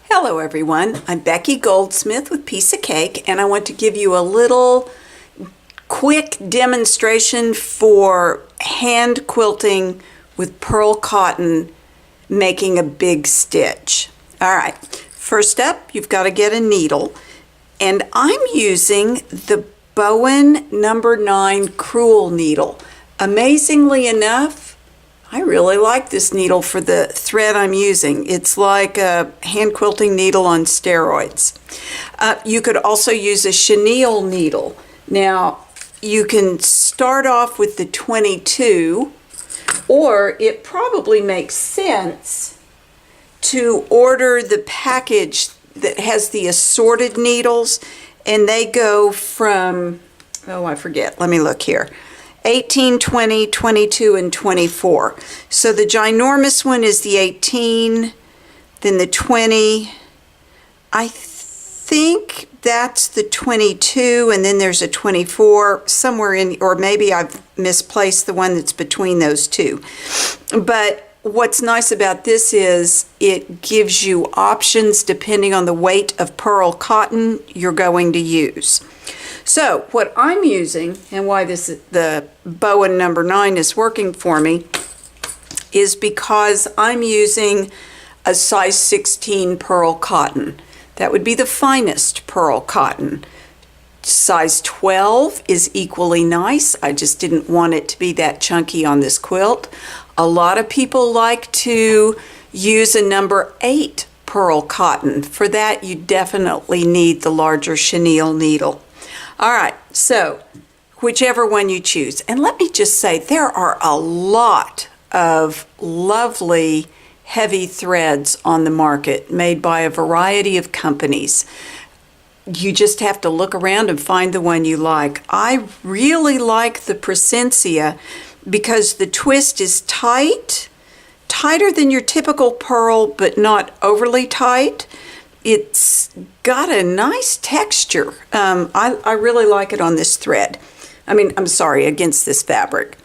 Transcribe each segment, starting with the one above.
Hello everyone, I'm Becky Goldsmith with Piece of Cake, and I want to give you a little quick demonstration for hand quilting with pearl cotton, making a big stitch. Alright, first up you've got to get a needle, and I'm using the Bowen number 9 crewel needle. Amazingly enough, I really like this needle for the thread I'm using. It's like a hand quilting needle on steroids. You could also use a chenille needle. Now, you can start off with the 22, or it probably makes sense to order the package that has the assorted needles, and they go from, oh, I forget, let me look here. 18, 20, 22, and 24. So the ginormous one is the 18, then the 20. I think that's the 22, and then there's a 24 somewhere in, or maybe I've misplaced the one that's between those two. But what's nice about this is it gives you options depending on the weight of pearl cotton you're going to use. So what I'm using, and why the Bowen number 9 is working for me, is because I'm using a size 16 pearl cotton. That would be the finest pearl cotton. Size 12 is equally nice. I just didn't want it to be that chunky on this quilt. A lot of people like to use a number 8 pearl cotton. For that, you definitely need the larger chenille needle. All right, so whichever one you choose. And let me just say, there are a lot of lovely heavy threads on the market made by a variety of companies. You just have to look around and find the one you like. I really like the Presencia because the twist is tight, tighter than your typical pearl, but not overly tight. It's got a nice texture. I really like it on this thread. Against this fabric.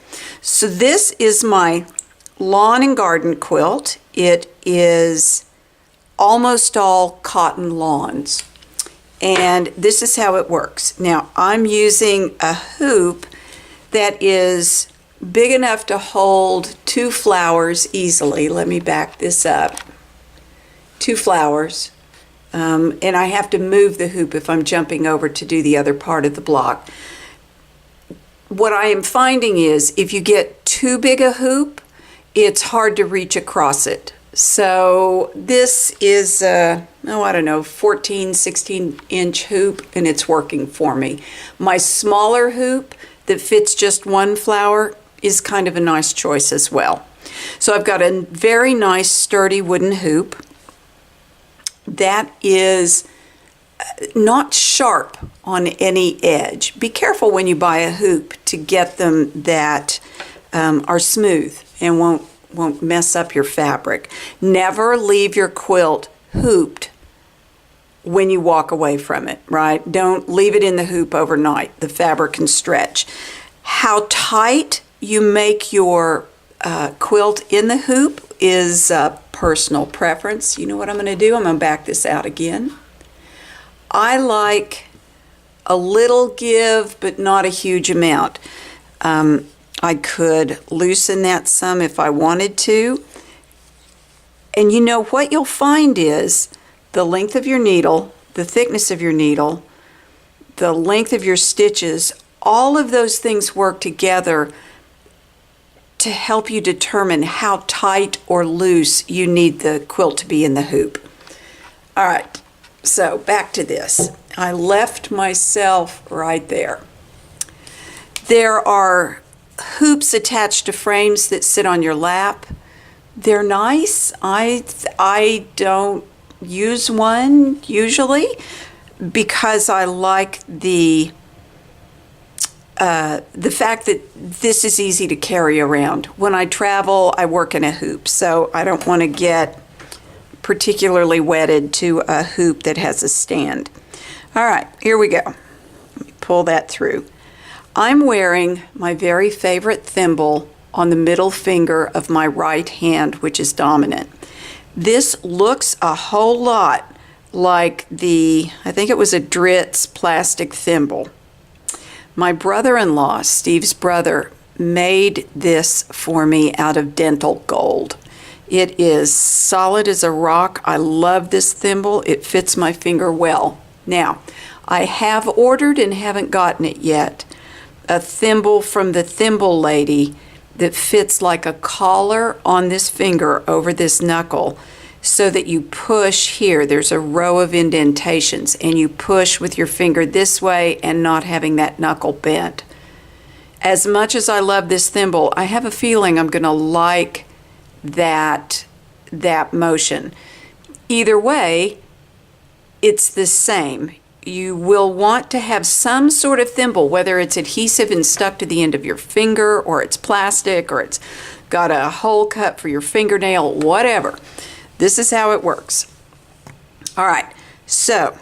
So this is my lawn and garden quilt. It is almost all cotton lawns. And this is how it works. Now, I'm using a hoop that is big enough to hold 2 flowers easily. Let me back this up. 2 flowers. And I have to move the hoop if I'm jumping over to do the other part of the block. What I am finding is if you get too big a hoop, it's hard to reach across it. So this is a, 14, 16-inch hoop, and it's working for me. My smaller hoop that fits just 1 flower is kind of a nice choice as well. So I've got a very nice sturdy wooden hoop that is not sharp on any edge. Be careful when you buy a hoop to get them that are smooth and won't mess up your fabric. Never leave your quilt hooped when you walk away from it, right? Don't leave it in the hoop overnight. The fabric can stretch. How tight you make your quilt in the hoop is personal preference. You know what I'm going to do? I'm going to back this out again. I like a little give, but not a huge amount. I could loosen that some if I wanted to. And you know what you'll find is the length of your needle, the thickness of your needle, the length of your stitches, all of those things work together to help you determine how tight or loose you need the quilt to be in the hoop. All right, so back to this. I left myself right there. There are hoops attached to frames that sit on your lap. They're nice. I don't use one usually because I like the fact that this is easy to carry around. When I travel, I work in a hoop, so I don't want to get particularly wedded to a hoop that has a stand. All right, here we go. Let me pull that through. I'm wearing my very favorite thimble on the middle finger of my right hand, which is dominant. This looks a whole lot like I think it was a Dritz plastic thimble. My brother-in-law, Steve's brother, made this for me out of dental gold. It is solid as a rock. I love this thimble. It fits my finger well. Now, I have ordered and haven't gotten it yet, a thimble from the Thimble Lady that fits like a collar on this finger over this knuckle, so that you push here. There's a row of indentations, and you push with your finger this way and not having that knuckle bent. As much as I love this thimble, I have a feeling I'm going to like that motion. Either way, it's the same. You will want to have some sort of thimble, whether it's adhesive and stuck to the end of your finger, or it's plastic, or it's got a hole cut for your fingernail, whatever. This is how it works. All right, so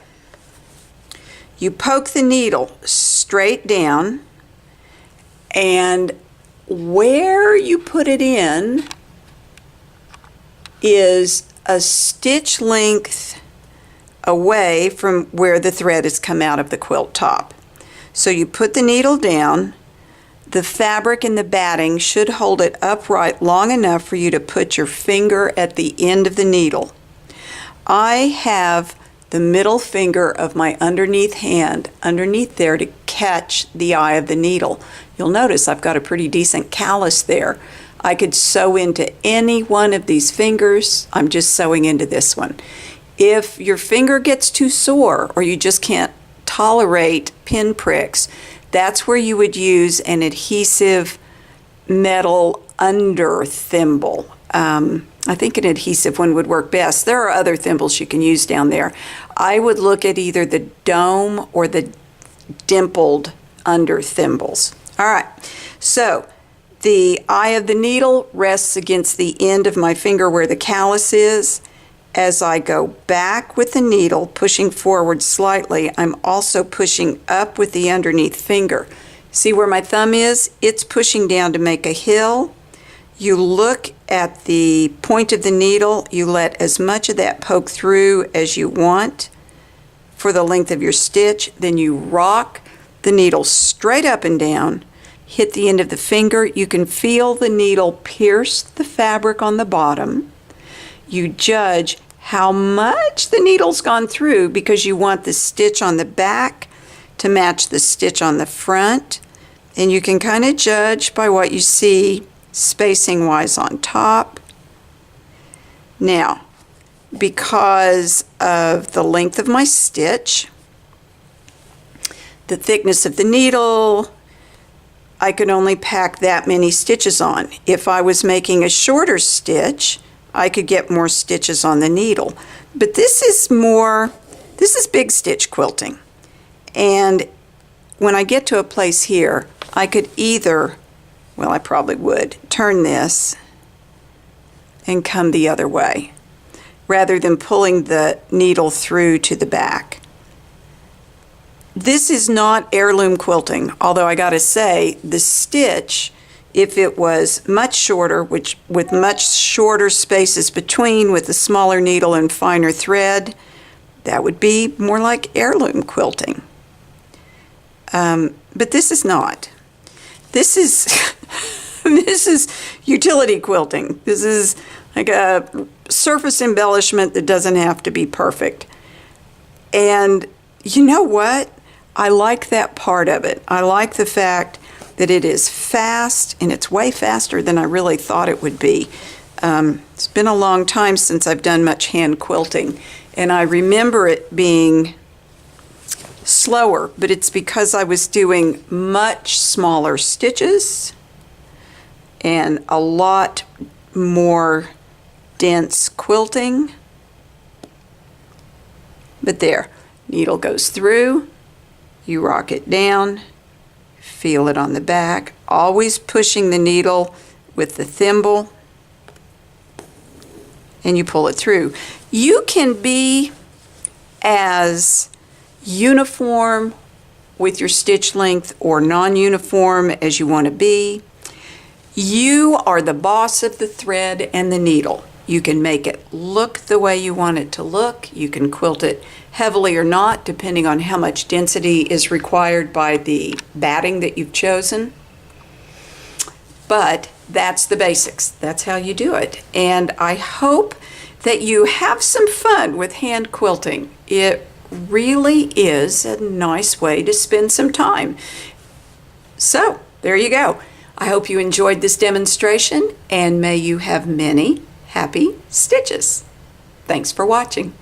you poke the needle straight down, and where you put it in is a stitch length away from where the thread has come out of the quilt top. So you put the needle down. The fabric and the batting should hold it upright long enough for you to put your finger at the end of the needle. I have the middle finger of my underneath hand underneath there to catch the eye of the needle. You'll notice I've got a pretty decent callus there. I could sew into any one of these fingers. I'm just sewing into this one. If your finger gets too sore, or you just can't tolerate pin pricks, that's where you would use an adhesive metal under thimble. I think an adhesive one would work best. There are other thimbles you can use down there. I would look at either the dome or the dimpled under thimbles. All right, so the eye of the needle rests against the end of my finger where the callus is. As I go back with the needle, pushing forward slightly, I'm also pushing up with the underneath finger. See where my thumb is? It's pushing down to make a hill. You look at the point of the needle, you let as much of that poke through as you want for the length of your stitch, then you rock the needle straight up and down, hit the end of the finger. You can feel the needle pierce the fabric on the bottom. You judge how much the needle's gone through because you want the stitch on the back to match the stitch on the front. And you can kind of judge by what you see spacing wise on top. Now, because of the length of my stitch, the thickness of the needle, I could only pack that many stitches on. If I was making a shorter stitch, I could get more stitches on the needle. But this is big stitch quilting. And when I get to a place here, I could either, well, I probably would, turn this and come the other way, rather than pulling the needle through to the back. This is not heirloom quilting, although I gotta say, the stitch, if it was much shorter, with much shorter spaces between, with a smaller needle and finer thread, that would be more like heirloom quilting. But this is not. This is this is utility quilting. This is like a surface embellishment that doesn't have to be perfect. And you know what? I like that part of it. I like the fact that it is fast, and it's way faster than I really thought it would be. It's been a long time since I've done much hand quilting, and I remember it being slower, but it's because I was doing much smaller stitches and a lot more dense quilting. But there, needle goes through, you rock it down, feel it on the back, always pushing the needle with the thimble, and you pull it through. You can be as uniform with your stitch length or non-uniform as you want to be. You are the boss of the thread and the needle. You can make it look the way you want it to look. You can quilt it heavily or not, depending on how much density is required by the batting that you've chosen. But that's the basics. That's how you do it. And I hope that you have some fun with hand quilting. It really is a nice way to spend some time. So, there you go. I hope you enjoyed this demonstration, and may you have many happy stitches. Thanks for watching.